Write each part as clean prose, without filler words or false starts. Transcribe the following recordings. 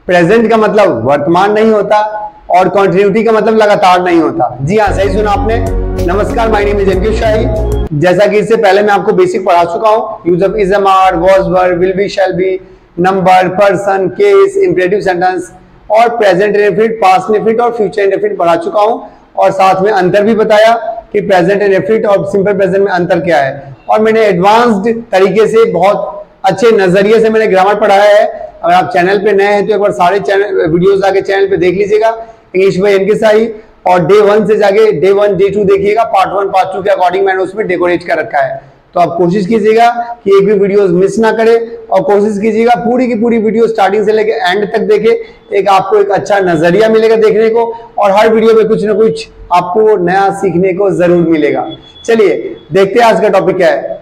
Present का मतलब वर्तमान नहीं होता और कॉन्टिन्यूटी का मतलब लगातार नहीं होता। जी हाँ, सही सुना आपने। नमस्कार, माय नेम इज अंकित शाही। जैसा कि इससे पहले मैं आपको बेसिक पढ़ा चुका हूँ, use of is, am are, was, were, will be, shall be, number, person, case, imperative sentence और प्रेजेंट इंडेफिनिट, पास्ट इंडेफिनिट और फ्यूचर इंडेफिनिट पढ़ा चुका हूँ और साथ में अंतर भी बताया कि प्रेजेंट इंडेफिनिट और सिंपल प्रेजेंट में अंतर क्या है। और मैंने एडवांस्ड तरीके से बहुत अच्छे नजरिए से मैंने ग्रामर पढ़ाया है। अगर आप चैनल पे नए हैं तो एक बार सारे चैनल वीडियोस आके चैनल पे देख लीजिएगा, इंग्लिश बाय एनके शाही, और डे 1 से जाके डे 1 डे 2 देखिएगा। पार्ट 1 पार्ट 2 के अकॉर्डिंग मैंने उसमें डेकोरेट कर रखा है। तो आप कोशिश कीजिएगा कि एक भी वीडियोस मिस ना करें और कोशिश कीजिएगा पूरी की पूरी वीडियो स्टार्टिंग से लेकर एंड तक देखें। एक आपको एक अच्छा नजरिया मिलेगा देखने को और हर वीडियो में कुछ ना कुछ आपको नया सीखने को जरूर मिलेगा। चलिए देखते हैं आज का टॉपिक क्या है।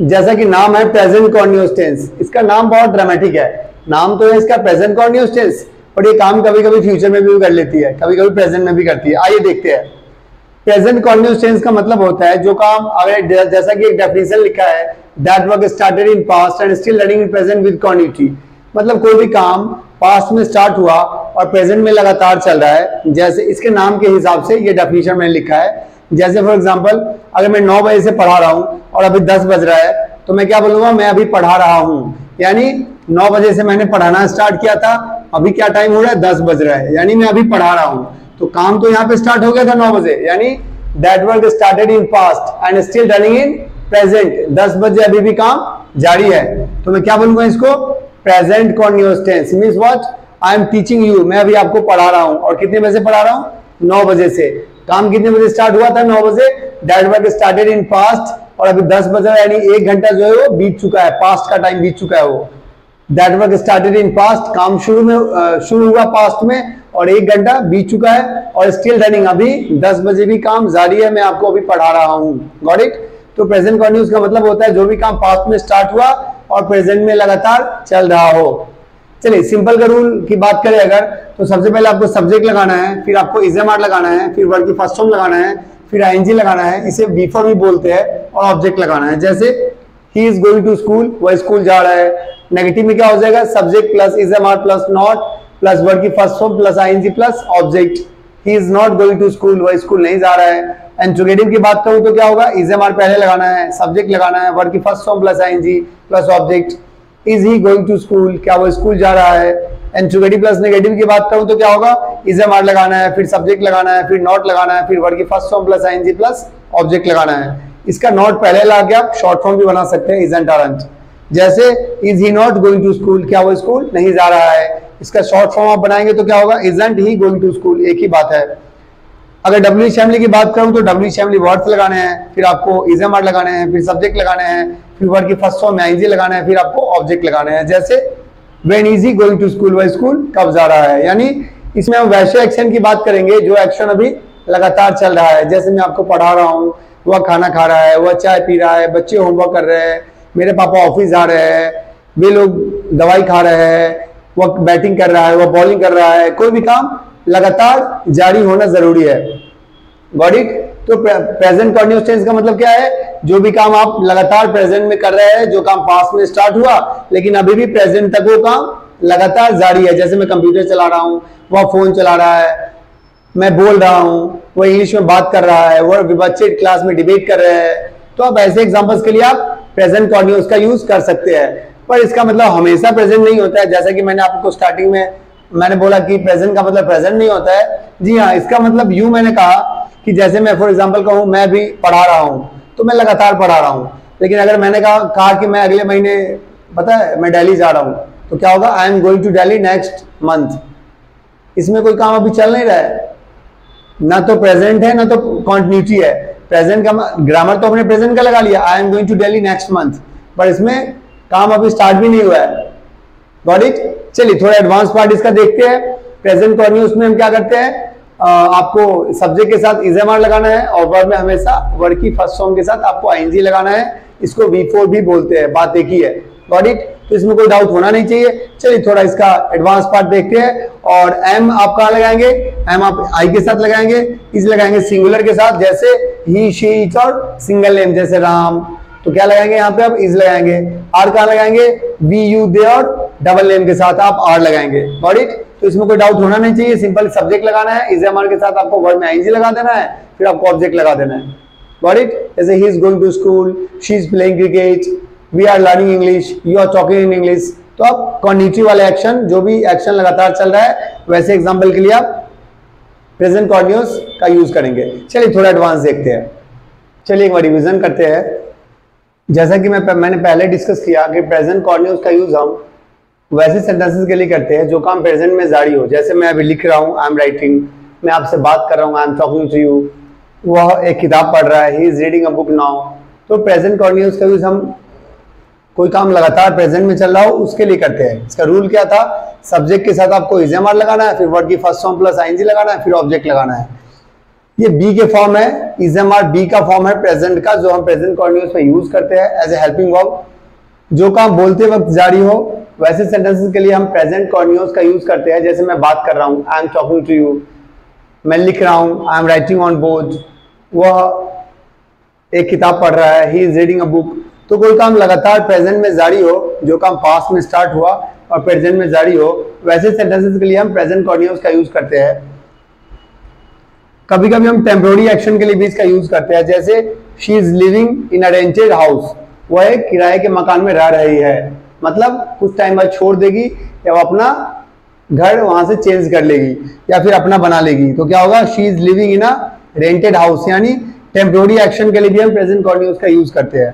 जैसा कि नाम है प्रेजेंट कॉन्टिन्यूअस टेंस, इसका नाम बहुत ड्रामेटिक है। नाम तो है इसका प्रेजेंट कॉन्टिन्यूअस टेंस, पर ये काम कभी कभी फ्यूचर में भी कर लेती है, कभी कभी प्रेजेंट में भी करती है। आइए देखते हैं। प्रेजेंट कॉन्टिन्यूअस टेंस का मतलब होता है जो काम, अगर जैसा कि एक डेफिनेशन लिखा है, that work started in past and still running in present with continuity. मतलब कोई भी काम पास्ट में स्टार्ट हुआ और प्रेजेंट में लगातार चल रहा है। जैसे इसके नाम के हिसाब से ये डेफिनेशन मैंने लिखा है। जैसे फॉर एग्जांपल, अगर मैं 9 बजे से पढ़ा रहा हूं और अभी 10 बज रहा है तो मैं क्या बोलूंगा, मैं अभी पढ़ा रहा हूं। यानी 9 बजे से मैंने पढ़ाना स्टार्ट किया था, अभी क्या टाइम हो रहा है, 10 बज रहा है, यानी मैं अभी पढ़ा रहा हूं। तो काम तो यहाँ पे स्टार्ट हो गया था 9 बजे, यानी that work started in past and still running in present. 10 बजे अभी भी काम जारी है, तो मैं क्या बोलूंगा इसको, present continuous tense. Means what, I am teaching you, मैं अभी आपको पढ़ा रहा हूं। और कितने बजे से पढ़ा रहा हूं, 9 बजे से। काम कितने बजे स्टार्ट हुआ था, 9 बजे। That work started in past और अभी 10 बज रहा है, यानी 1 घंटा जो है वो बीत चुका है, पास्ट का टाइम बीत चुका है वो। That work started in past, काम शुरू हुआ पास्ट में और 1 घंटा बीत चुका है और स्टिल रनिंग, अभी 10 बजे भी काम जारी है, मैं आपको अभी पढ़ा रहा हूं। Got it. तो प्रेजेंट कॉन्टिन्यूअस का मतलब होता है जो भी काम पास्ट में स्टार्ट हुआ और प्रेजेंट में लगातार चल रहा हो। चलिए सिंपल का रूल की बात करें अगर, तो सबसे पहले आपको सब्जेक्ट लगाना है, फिर आपको इज, एम, आर लगाना है, फिर वर्ब की फर्स्ट फॉर्म लगाना है, फिर आईएनजी लगाना है, इसे बिफोर भी बोलते हैं, और ऑब्जेक्ट लगाना है। जैसे he is going to school, वह स्कूल जा रहा है। नेगेटिव में क्या हो जाएगा, subject plus is, am, are plus not plus verb की first form plus ING plus object. He is not going to school, वह स्कूल नहीं जा रहा है। इंट्रोगेटिव की बात करूं तो क्या होगा, इज, एम, आर पहले लगाना है, सब्जेक्ट लगाना है, वर्ब की first form plus ING plus object. Is he going to school, क्या वो स्कूल जा रहा है। इंट्रोगेटिव प्लस नेगेटिव की बात करूं तो क्या होगा, इज, एम, आर लगाना है, फिर सब्जेक्ट लगाना है, फिर नॉट लगाना है, फिर वर्ब की first form plus ING plus object लगाना है। इसका नॉट पहले लगा के आप शॉर्ट फॉर्म भी बना सकते हैं, इजंट, आरंट। जैसे is he not going to school, क्या वो स्कूल नहीं जा रहा है। इसका शॉर्ट फॉर्म आप बनाएंगे तो क्या होगा, isn't he going to school, एक ही बात है। अगर डब्ल्यू फैमिली की बात करूं तो डब्ल्यू फैमिली वर्ड्स लगाने हैं, फिर आपको इज, एम, आर लगाने हैं, फिर सब्जेक्ट लगाने हैं, फिर वर्ब की फर्स्ट फॉर्म में आईएनजी लगाना है, फिर आपको ऑब्जेक्ट लगाने हैं। जैसे when is he going to school, वह स्कूल कब जा रहा है। यानी इसमें हम वैसे एक्शन की बात करेंगे जो एक्शन अभी लगातार चल रहा है। जैसे मैं आपको पढ़ा रहा हूँ, वह खाना खा रहा है, वह चाय पी रहा है, बच्चे होमवर्क कर रहे हैं, मेरे पापा ऑफिस जा रहे हैं, वे लोग दवाई खा रहे हैं, वह बैटिंग कर रहा है, वह बॉलिंग कर रहा है। कोई भी काम लगातार जारी होना जरूरी है। Got it. तो प्रेजेंट कॉन्टिन्यूअस टेंस का मतलब क्या है, जो भी काम आप लगातार प्रेजेंट में कर रहे हैं, जो काम पास्ट में स्टार्ट हुआ लेकिन अभी भी प्रेजेंट तक वो काम लगातार जारी है। जैसे मैं कंप्यूटर चला रहा हूँ, वह फोन चला रहा है, मैं बोल रहा हूँ, वह इंग्लिश में बात कर रहा है, वह बच्चे क्लास में डिबेट कर रहे हैं। तो अब ऐसे एग्जांपल्स के लिए आप प्रेजेंट कॉन्टिन्यूअस का यूज कर सकते हैं, पर इसका मतलब हमेशा प्रेजेंट नहीं होता है। जैसा कि मैंने आपको स्टार्टिंग में मैंने बोला कि प्रेजेंट का मतलब प्रेजेंट नहीं होता है। जी हाँ, इसका मतलब यूं मैंने कहा कि जैसे मैं फॉर एग्जांपल कहूं, मैं भी पढ़ा रहा हूं तो मैं लगातार पढ़ा रहा हूं। लेकिन अगर मैंने कहा कि मैं अगले महीने, पता है, मैं दिल्ली जा रहा हूं, तो क्या होगा, I am going to Delhi next month. इसमें कोई काम अभी चल नहीं रहा है, ना तो प्रेजेंट है ना तो कॉन्टिन्यूटी है। प्रेजेंट का ग्रामर तो हमने प्रेजेंट का लगा लिया, I am going to Delhi next month, पर इसमें काम अभी स्टार्ट भी नहीं हुआ है। Got it. चलिए थोड़ा एडवांस पार्ट इसका देखते हैं। प्रेजेंट कॉन्टिन्यूअस में हम क्या करते हैं, आपको सब्जेक्ट के साथ इज, एम, आर लगाना है और वर्ब में हमेशा वर्ब की फर्स्ट फॉर्म के साथ आपको आईएनजी लगाना है। इसको V4 भी बोलते हैं, बात एक ही है। Got it. तो इसमें कोई डाउट होना नहीं चाहिए। चलिए थोड़ा इसका एडवांस पार्ट देखते हैं। और एम आप कहाँ लगाएंगे, एम आप आई के साथ लगाएंगे, इज लगाएंगे सिंगुलर के साथ, जैसे ही, शी, इट और सिंगल नेम जैसे राम, तो क्या लगाएंगे यहाँ पे आप इज लगाएंगे। आर कहाँ लगाएंगे, वी यू दे और डबल नेम के साथ आप आर लगाएंगे। Got it. तो इसमें कोई डाउट होना नहीं चाहिए, सिंपल सब्जेक्ट लगाना है, इज एम आर के साथ आपको वर्ड में आईएनजी लगा देना है, फिर आपको ऑब्जेक्ट लगा देना है। Got it. जैसे he is going to school, she is playing cricket, we are learning English, you are talking in English. तो आप कॉन्टिन्यूटी वाले एक्शन, जो भी एक्शन लगातार चल रहा है, वैसे एग्जाम्पल के लिए आप प्रेजेंट कॉन्टिन्यूअस का यूज करेंगे। चलिए थोड़ा एडवांस देखते हैं। चलिए एक बार रिविजन करते हैं। जैसा कि मैंने पहले डिस्कस किया कि प्रेजेंट कॉन्टिन्यूअस का यूज हम वैसे सेंटेंसेस के लिए करते हैं जो काम प्रेजेंट में जारी हो। जैसे मैं अभी लिख रहा हूँ, आई एम राइटिंग, मैं आपसे बात कर रहा हूँ, I am talking to you, वह एक किताब पढ़ रहा है, he is reading a book now. तो प्रेजेंट कॉन्टिन्यूअस का यूज हम कोई काम लगातार प्रेजेंट में चल रहा हो उसके लिए करते हैं। इसका रूल क्या था, सब्जेक्ट के साथ आपको इज एम आर लगाना है, फिर वर्ड की फर्स्ट फॉर्म प्लस आईएनजी लगाना है, फिर ऑब्जेक्ट लगाना है। ये बी के फॉर्म है, इज एम आर बी का फॉर्म है प्रेजेंट का, जो हम प्रेजेंट कॉन्टिन्यूअस में यूज करते हैं एज ए हेल्पिंग वर्ब। जो काम बोलते वक्त जारी हो वैसे सेंटेंसेस के लिए हम प्रेजेंट कॉन्टिन्यूअस का यूज करते हैं। जैसे मैं बात कर रहा हूँ, I am talking to you, मैं लिख रहा हूँ, I am writing on board, वह एक किताब पढ़ रहा है, he is reading a book. तो कोई काम लगातार प्रेजेंट में जारी हो, जो काम पास्ट में स्टार्ट हुआ और प्रेजेंट में जारी हो, वैसे सेंटेंसेस के लिए हम प्रेजेंट कॉन्टिन्यूअस का यूज करते हैं। कभी कभी हम टेम्पोररी एक्शन के लिए भी इसका यूज करते हैं। जैसे she is living in a rented house, वह एक किराए के मकान में रह रही है, मतलब कुछ टाइम बाद छोड़ देगी या वो अपना घर वहां से चेंज कर लेगी या फिर अपना बना लेगी। तो क्या होगा, she is living in a rented house. यानी टेम्पोररी एक्शन के लिए भी हम प्रेजेंट कॉन्टिन्यूअस का यूज करते हैं।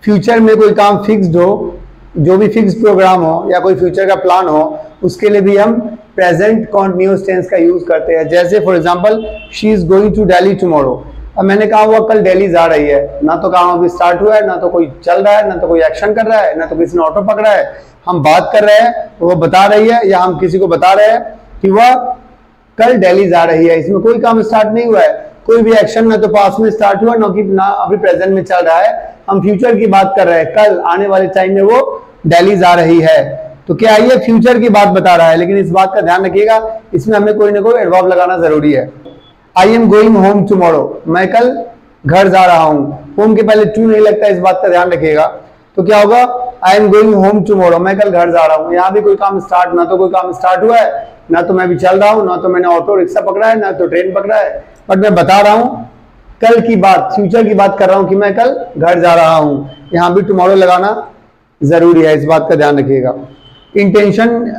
फ्यूचर में कोई काम फिक्स्ड हो, जो भी फिक्स प्रोग्राम हो या कोई फ्यूचर का प्लान हो, उसके लिए भी हम प्रेजेंट कॉन्टिन्यूअस टेंस का यूज करते हैं। जैसे for example, she is going to Delhi tomorrow. अब मैंने कहा वो कल दिल्ली जा रही है, ना तो काम अभी स्टार्ट हुआ है, ना तो कोई चल रहा है, ना तो कोई एक्शन कर रहा है, ना तो किसी ने ऑटो पकड़ा है। हम बात कर रहे हैं, वो बता रही है या हम किसी को बता रहे हैं कि वह कल दिल्ली जा रही है। इसमें कोई काम स्टार्ट नहीं हुआ है, कोई भी एक्शन ना तो पास्ट में स्टार्ट हुआ ना अभी प्रेजेंट में चल रहा है। हम फ्यूचर की बात कर रहे हैं, कल आने वाले टाइम में वो दिल्ली जा रही है। तो क्या ये फ्यूचर की बात बता रहा है, लेकिन इस बात का ध्यान रखिएगा इसमें हमें कोई ना कोई एडवर्ब लगाना जरूरी है। आई एम गोइंग होम टुमारो, मैं कल घर जा रहा हूँ। होम के पहले टू नहीं लगता, इस बात का ध्यान रखिएगा। तो क्या होगा, I am going home tomorrow, मैं कल घर जा रहा हूँ। यहाँ भी कोई काम स्टार्ट, ना तो कोई काम स्टार्ट हुआ है, ना तो मैं भी चल रहा हूँ, ना तो मैंने ऑटो रिक्शा पकड़ा है, ना तो ट्रेन पकड़ा है, बट मैं बता रहा हूँ कल की बात, फ्यूचर की बात कर रहा हूँ कि मैं कल घर जा रहा हूँ। यहाँ भी टुमारो लगाना जरूरी है, इस बात का ध्यान रखिएगा। इंटेंशन,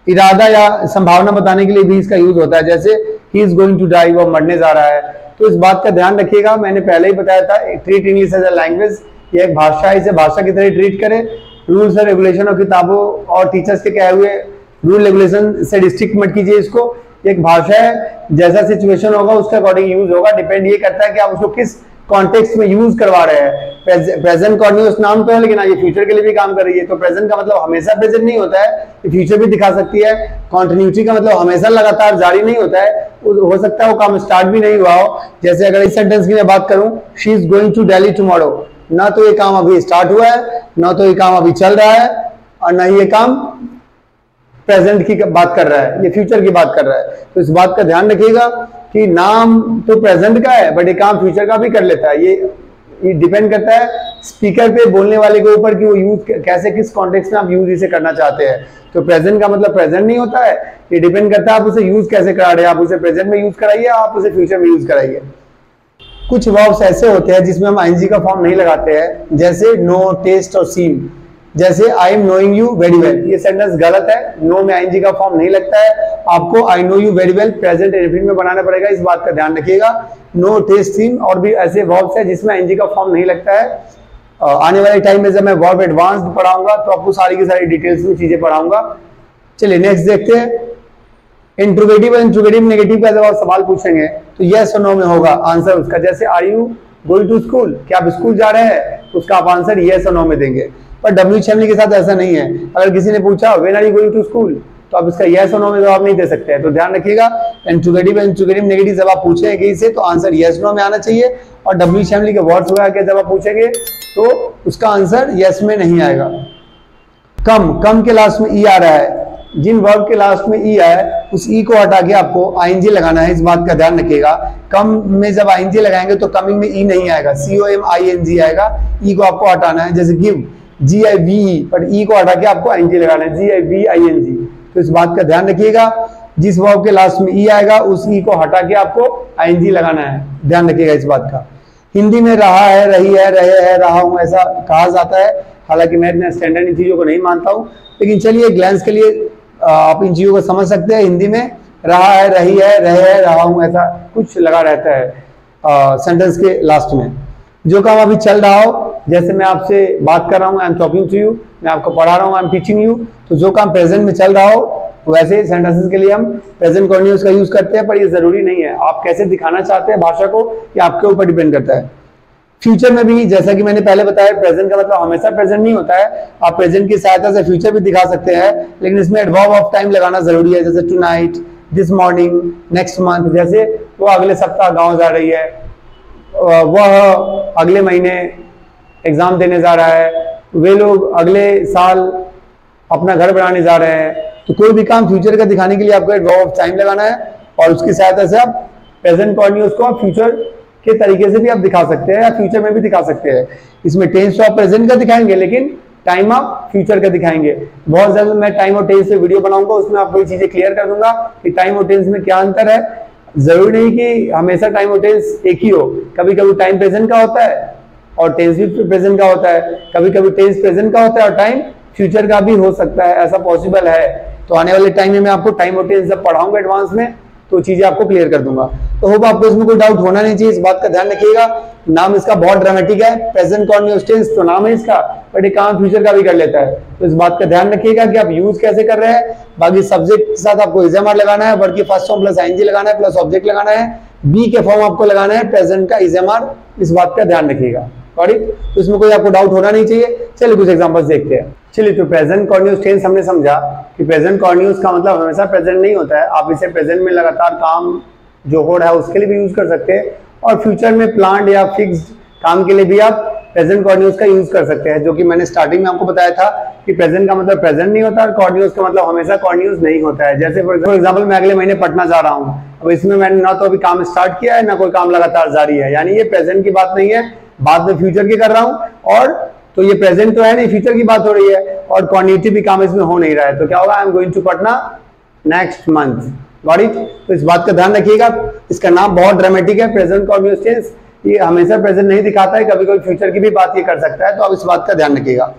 इरादा या संभावना बताने के लिए भी इसका यूज होता है। जैसे he is going to die, वो मरने जा रहा है। तो इस बात का ध्यान रखिएगा, मैंने पहले ही बताया था, treat English as a language, ये एक भाषा है, इसे भाषा की तरह ट्रीट करें। रूल्स और रेगुलेशन और किताबों और टीचर्स के कहे हुए रूल रेगुलेशन से डिस्ट्रिक्ट मत कीजिए इसको। एक भाषा है, जैसा सिचुएशन होगा उसके अकॉर्डिंग यूज होगा। डिपेंड ये करता है कि आप उसको किस कॉन्टेक्स्ट में यूज करवा रहे हैं। प्रेजेंट कॉन्टिन्यूअस नाम तो है, लेकिन ये फ्यूचर के लिए भी काम कर रही है। तो प्रेजेंट का मतलब हमेशा प्रेजेंट नहीं होता है, फ्यूचर भी दिखा सकती है। कॉन्टिन्यूटी का मतलब हमेशा लगातार जारी नहीं होता है, हो सकता है वो काम स्टार्ट भी नहीं हुआ हो। जैसे अगर इस सेंटेंस की मैं बात करूं, she is going to Delhi tomorrow, ना तो ये काम अभी स्टार्ट हुआ है, ना तो ये काम अभी चल रहा है, और ना ये काम प्रेजेंट की बात कर रहा है, ये फ्यूचर की बात कर रहा है। तो इस बात का ध्यान रखिएगा कि नाम तो प्रेजेंट का है, बट ये काम फ्यूचर का भी कर लेता है। ये डिपेंड करता है स्पीकर पे, बोलने वाले के ऊपर कि वो यूज कैसे, किस कॉन्टेक्स्ट में आप यूज इसे करना चाहते हैं। तो प्रेजेंट का मतलब प्रेजेंट नहीं होता है, ये डिपेंड करता है आप उसे यूज कैसे करा रहे हैं। आप उसे प्रेजेंट में यूज कराइए, आप उसे फ्यूचर में यूज कराइए। कुछ वर्ब्स ऐसे होते हैं जिसमें हम आईएनजी का फॉर्म नहीं लगाते हैं, जैसे नो, टेस्ट और सीम। जैसे I am knowing you very well, ये सेंटेंस गलत है, नो में आईएनजी का फॉर्म नहीं लगता है। आपको I know you very well present indefinite में बनाना पड़ेगा, इस बात का ध्यान रखिएगा। नो, टेस्ट, सीम और भी ऐसे वर्ब्स हैं जिसमें आईएनजी का फॉर्म नहीं लगता है। आने वाले टाइम में जब मैं वर्ब एडवांस्ड पढ़ाऊंगा तो आपको सारी की सारी डिटेल्स में चीजें पढ़ाऊंगा। चलिए नेक्स्ट देखते हैं। इंट्रोगेटिव और इंट्रोगेटिव नेगेटिव का जब आप सवाल पूछेंगे तो यस और नो में होगा आंसर उसका। जैसे are you going to school, क्या आप स्कूल जा रहे हैं, उसका आप आंसर यस और नो में देंगे। पर डब्ल्यू फैमिली के साथ ऐसा नहीं है। अगर किसी ने पूछा when are you going to school, तो आप इसका यस और नो में जवाब नहीं दे सकते हैं। तो ध्यान रखिएगा, इंट्रोगेटिव और इंट्रोगेटिव नेगेटिव जब आप पूछेंगे इसे तो आंसर यस नो में आना चाहिए, और डब्ल्यू फैमिली के वर्ड्स वगैरह के जब आप पूछेंगे तो उसका आंसर यस में नहीं आएगा। कम, कम के लास्ट में ई आ रहा है, जिन वर्ब के लास्ट में ई आए उस ई को हटा के आपको आईएनजी लगाना है, इस बात का ध्यान रखिएगा। कम में जब आईएनजी लगाएंगे तो कमिंग में ई नहीं आएगा, COMING आएगा, ई को आपको हटाना है। जैसे गिव GIVE, पर ई को हटा के आपको आईएनजी लगाना है, GIVING। तो इस बात का ध्यान रखिएगा, जिस वर्ब के लास्ट में ई आएगा उस ई को हटा के आपको आईएनजी लगाना है, ध्यान रखिएगा इस बात का। हिंदी में रहा है, रही है, रहे है, रहा हूं ऐसा कहा जाता है, हालांकि मैं इतना स्टैंडर्ड इन चीजों को नहीं मानता हूं, लेकिन चलिए ग्लैंस के लिए आप इन चीजों को समझ सकते हैं। हिंदी में रहा है, रही है, रहे है, रहा हूं ऐसा कुछ लगा रहता है सेंटेंस के लास्ट में। जो काम अभी चल रहा हो, जैसे मैं आपसे बात कर रहा हूं, I am talking to you, मैं आपको पढ़ा रहा हूं, आई एम टीचिंग यू, तो जो काम प्रेजेंट में चल रहा हो वैसे सेंटेंसेस के लिए हम प्रेजेंट कंटीन्यूअस का यूज करते हैं, पर ये जरूरी नहीं है। आप कैसे दिखाना चाहते हैं भाषा को, ये आपके ऊपर डिपेंड करता है। फ्यूचर में भी जैसा कि मैंने पहले बताया, प्रेजेंट का मतलब हमेशा प्रेजेंट नहीं होता है, आप प्रेजेंट की सहायता से फ्यूचर भी दिखा सकते हैं, लेकिन इसमें एडवर्ब ऑफ टाइम लगाना जरूरी है। जैसे tonight, this morning, next month, जैसे वो अगले सप्ताह गांव जा रही है, वह अगले महीने एग्जाम देने जा रहा है, वे लोग अगले साल अपना घर बनाने जा रहे हैं। तो कोई भी काम फ्यूचर का दिखाने के लिए आपको एडवर्ब ऑफ टाइम लगाना है, और उसकी सहायता से आप प्रेजेंट कंटीन्यूअस को आप फ्यूचर के तरीके से भी आप दिखा सकते हैं, या फ्यूचर में भी दिखा सकते हैं। इसमें टेंस तो आप प्रेजेंट का दिखाएंगे, लेकिन टाइम आप फ्यूचर का दिखाएंगे। बहुत जल्द मैं टाइम और टेंस से वीडियो बनाऊंगा, उसमें आपको ये चीजें क्लियर कर दूंगा कि टाइम और टेंस में क्या अंतर है। जरूरी नहीं कि हमेशा टाइम और टेंस एक ही हो, कभी कभी टाइम प्रेजेंट का होता है और टेंस भी प्रेजेंट का होता है, कभी कभी टेंस प्रेजेंट का होता है और टाइम फ्यूचर का भी हो सकता है, ऐसा पॉसिबल है। तो आने वाले टाइम में मैं आपको टाइम और टेंस जब पढ़ाऊंगा एडवांस में, तो चीजें आपको क्लियर कर दूंगा। तो होप आपको इसमें कोई डाउट होना नहीं चाहिए, इस बात का ध्यान रखिएगा। नाम इसका बहुत ड्रामेटिक है, प्रेजेंट कंटीन्यूअस टेंस तो नाम है इसका, बट ये काम फ्यूचर का भी कर लेता है। तो इस बात का ध्यान रखिएगा कि आप यूज कैसे कर रहे हैं। बाकी सब्जेक्ट के साथ आपको इजएमआर लगाना है, वर्ब की फर्स्ट फॉर्म प्लस आईएनजी लगाना है, प्लस ऑब्जेक्ट लगाना है, बी के फॉर्म आपको लगाना है प्रेजेंट का इजएमआर, इस बात का ध्यान रखिएगा। तो इसमें कोई आपको डाउट होना नहीं चाहिए। चलिए कुछ एग्जांपल्स देखते हैं। चलिए, तो प्रेजेंट कंटीन्यूअस टेंस हमने समझा कि प्रेजेंट कंटीन्यूअस का मतलब हमेशा प्रेजेंट नहीं होता है, आप इसे प्रेजेंट में लगातार काम जो हो रहा है उसके लिए भी यूज कर सकते हैं, और फ्यूचर में प्लान्ड या फिक्स्ड काम के लिए भी आप प्रेजेंट कंटीन्यूअस का यूज कर सकते हैं, जो कि मैंने स्टार्टिंग में आपको बताया था कि प्रेजेंट का मतलब प्रेजेंट नहीं होता और कंटीन्यूअस का मतलब हमेशा कंटीन्यूअस नहीं होता है। जैसे फॉर एग्जांपल मैं अगले महीने पटना जा रहा हूँ, अब इसमें मैंने ना तो अभी काम स्टार्ट किया है, ना कोई काम लगातार जारी है, यानी ये प्रेजेंट की बात नहीं है, बाद में फ्यूचर की कर रहा हूँ, और तो ये प्रेजेंट तो है नहीं, फ्यूचर की बात हो रही है, और कॉग्निटिव भी काम इसमें हो नहीं रहा है। तो क्या होगा, I am going to Patna next month. Got it? तो इस बात का ध्यान रखिएगा। इसका नाम बहुत ड्रामेटिक है, प्रेजेंट कंटीन्यूअस टेंस। ये हमेशा प्रेजेंट नहीं दिखाता है, कभी कभी फ्यूचर की भी बात ये कर सकता है, तो आप इस बात का ध्यान रखिएगा।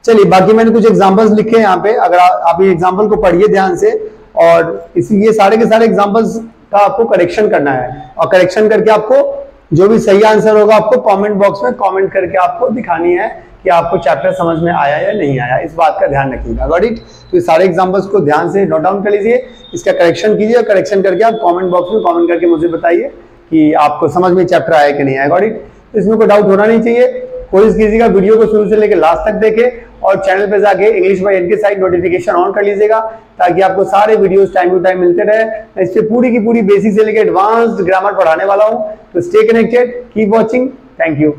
चलिए, बाकी मैंने कुछ एग्जांपल्स लिखे हैं यहाँ पे, अगर आप ये एग्जांपल को पढ़िए ध्यान से, और ये सारे के सारे एग्जांपल्स का आपको करेक्शन करना है, और करेक्शन करके आपको जो भी सही आंसर होगा आपको कमेंट बॉक्स में कमेंट करके आपको दिखानी है कि आपको चैप्टर समझ में आया या नहीं आया, इस बात का ध्यान रखिएगा। Got it? तो ये सारे एग्जांपल्स को ध्यान से नोट डाउन कर लीजिए, इसका करेक्शन कीजिए, और करेक्शन करके आप कमेंट बॉक्स में कमेंट करके मुझे बताइए कि आपको समझ में चैप्टर आया कि नहीं आया। Got it? तो इसमें कोई डाउट होना नहीं चाहिए। कोशिश कीजिएगा वीडियो को शुरू से लेकर लास्ट तक देखें, और चैनल पे जाके English by NK side notification on कर लीजिएगा, ताकि आपको सारे वीडियोस टाइम टू टाइम मिलते रहे। मैं इस पे पूरी की पूरी बेसिक से लेकर एडवांस्ड ग्रामर पढ़ाने वाला हूं, तो stay connected, keep watching, thank you.